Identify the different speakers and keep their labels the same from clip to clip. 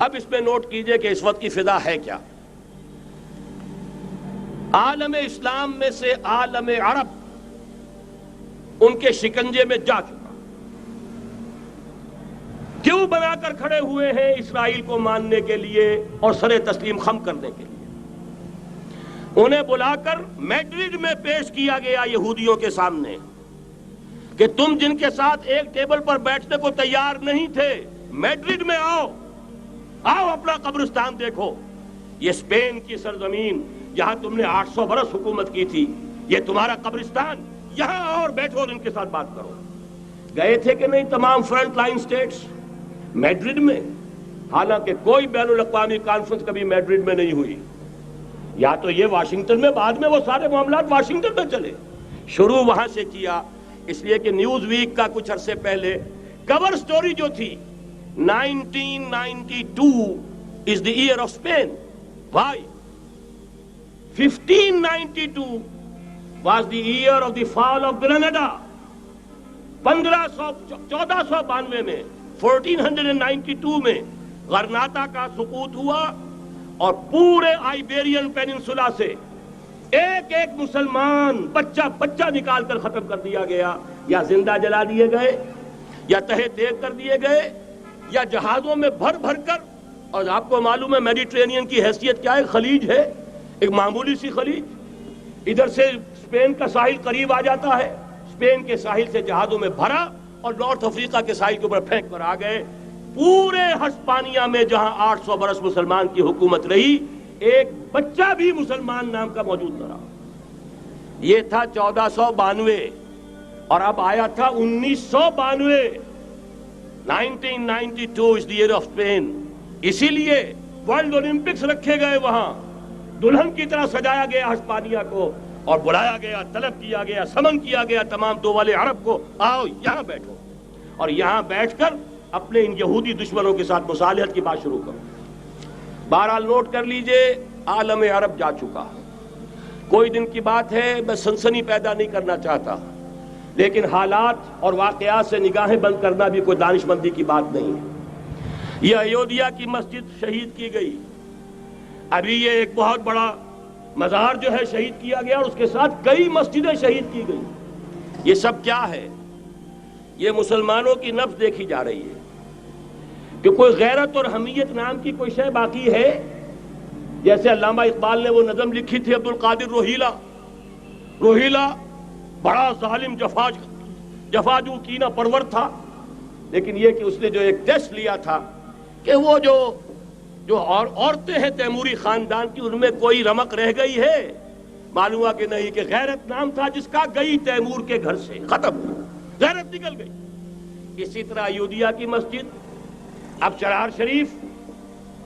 Speaker 1: اب اس میں نوٹ کیجئے کہ اس وقت کی فضا ہے کیا. عالم اسلام میں سے عالم عرب ان کے شکنجے میں جا چکا. کیوں بنا کر کھڑے ہوئے ہیں اسرائیل کو ماننے کے لیے اور سر تسلیم خم کرنے کے لیے. انہیں بلا کر میڈرڈ میں پیش کیا گیا یہودیوں کے سامنے کہ تم جن کے ساتھ ایک ٹیبل پر بیٹھنے کو تیار نہیں تھے، میڈرڈ میں آؤ اپنا قبرستان دیکھو. یہ اسپین کی سرزمین جہاں تم نے 800 برس حکومت کی تھی، یہ تمہارا قبرستان، یہاں آؤ اور بیٹھو اور ان کے ساتھ بات کرو. گئے تھے کہ نہیں تمام فرنٹ لائن سٹیٹس میڈرڈ میں؟ حالانکہ کوئی بین الاقوامی کانفرنس کبھی میڈرڈ میں نہیں ہوئی. یا تو یہ واشنگٹن میں، بعد میں وہ سارے معاملات واشنگٹن میں چلے. شروع وہاں سے کیا، اس لیے کہ نیوز ویک کا کچھ عرصے پہلے کور سٹوری جو تھی 1992 is the year of Spain. Why? 1592 was the year of the fall of Granada. 1492 میں 1492 میں غرناطہ کا سقوط ہوا اور پورے آئیبیرین پیننسولا سے ایک ایک مسلمان بچہ نکال کر ختم کر دیا گیا، یا زندہ جلا دیے گئے، یا تہہ تیغ کر دیے گئے، یا جہازوں میں بھر بھر کر. اور آپ کو معلوم ہے میڈیٹرینین کی حیثیت کیا ہے؟ خلیج ہے، ایک معمولی سی خلیج. ادھر سے اسپین کا ساحل قریب آ جاتا ہے، اسپین کے ساحل سے جہازوں میں بھرا اور نارتھ افریقہ کے ساحل کے اوپر پھینک کر آ گئے. پورے ہسپانیہ میں جہاں 800 برس مسلمان کی حکومت رہی، ایک بچہ بھی مسلمان نام کا موجود نہ رہا. یہ تھا 1492 اور اب آیا تھا 1992. 1992 is the year of Spain. اسی لیے ورلڈ اولمپکس رکھے گئے، وہاں دلہن کی طرح سجایا گیا ہسپانیہ کو اور بلایا گیا، طلب کیا گیا، سمن کیا گیا تمام دول عرب کو، آؤ یہاں بیٹھو اور یہاں بیٹھ کر اپنے ان یہودی دشمنوں کے ساتھ مصالحت کی بات شروع کرو. بہرحال نوٹ کر لیجئے، عالم عرب جا چکا. کوئی دن کی بات ہے، میں سنسنی پیدا نہیں کرنا چاہتا، لیکن حالات اور واقعات سے نگاہیں بند کرنا بھی کوئی دانشمندی کی بات نہیں ہے. یہ ایودھیا کی مسجد شہید کی گئی، ابھی یہ ایک بہت بڑا مزار جو ہے شہید کیا گیا، اور اس کے ساتھ کئی مسجدیں شہید کی گئی. یہ سب کیا ہے؟ یہ مسلمانوں کی نفس دیکھی جا رہی ہے کہ کوئی غیرت اور حمیت نام کی کوئی شے باقی ہے. جیسے علامہ اقبال نے وہ نظم لکھی تھی عبد القادر روہیلا بڑا ظالم جفاجو کینہ پرور تھا، لیکن یہ کہ اس نے جو ایک ٹیسٹ لیا تھا کہ وہ جو عورتیں ہیں تیموری خاندان کی، ان میں کوئی رمق رہ گئی ہے؟ معلوم ہوا کہ نہیں، کہ غیرت نام تھا جس کا گئی تیمور کے گھر سے، ختم، غیرت نکل گئی. اسی طرح ایودھیا کی مسجد، اب چرار شریف،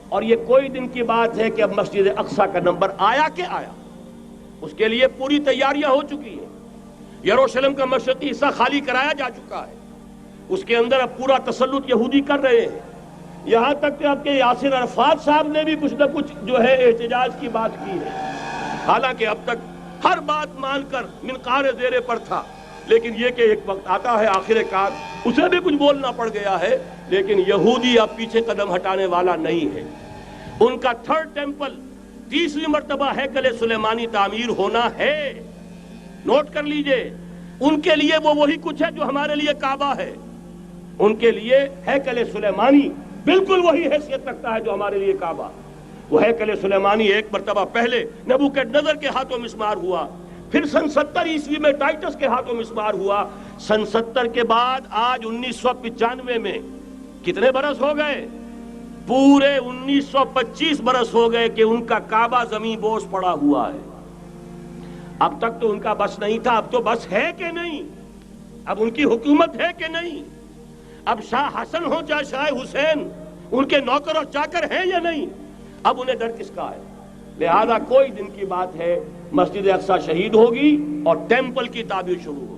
Speaker 1: اور یہ کوئی دن کی بات ہے کہ اب مسجد اقصیٰ کا نمبر آیا کہ آیا. اس کے لیے پوری تیاریاں ہو چکی ہیں. یروشلم کا مشرقی حصہ خالی کرایا جا چکا ہے، اس کے اندر اب پورا تسلط یہودی کر رہے ہیں. یہاں تک کہ آپ کے یاسر عرفات صاحب نے بھی کچھ نہ کچھ جو ہے احتجاج کی بات کی ہے، حالانکہ اب تک ہر بات مان کر منقار زیر پر تھا. لیکن یہ کہ ایک وقت آتا ہے آخر کار اسے بھی کچھ بولنا پڑ گیا ہے. لیکن یہودی اب پیچھے قدم ہٹانے والا نہیں ہے. ان کا تھرڈ ٹیمپل، تیسری مرتبہ ہیکل سلیمانی تعمیر ہونا ہے. نوٹ کر لیجئے، ان کے لیے وہ وہی کچھ ہے جو ہمارے لیے کعبہ ہے. ان کے لیے ہیکل سلیمانی بالکل وہی حیثیت رکھتا ہے جو ہمارے لیے کعبہ. وہ ہیکل سلیمانی ایک مرتبہ پہلے نبوکدنضر کے ہاتھوں مسمار ہوا، پھر سن 70 عیسوی میں ٹائٹس کے ہاتھوں مسمار ہوا. سن 70 کے بعد آج 1995 میں کتنے برس ہو گئے؟ پورے 1925 برس ہو گئے کہ ان کا کعبہ زمین بوس پڑا ہوا ہے. اب تک تو ان کا بس نہیں تھا، اب تو بس ہے کہ نہیں؟ اب ان کی حکومت ہے کہ نہیں؟ اب شاہ حسن ہو چاہے شاہ حسین، ان کے نوکر اور چاکر ہیں یا نہیں؟ اب انہیں ڈر کس کا ہے؟ لہذا کوئی دن کی بات ہے، مسجد اقصیٰ شہید ہوگی اور ٹیمپل کی تعمیر شروع ہوگی.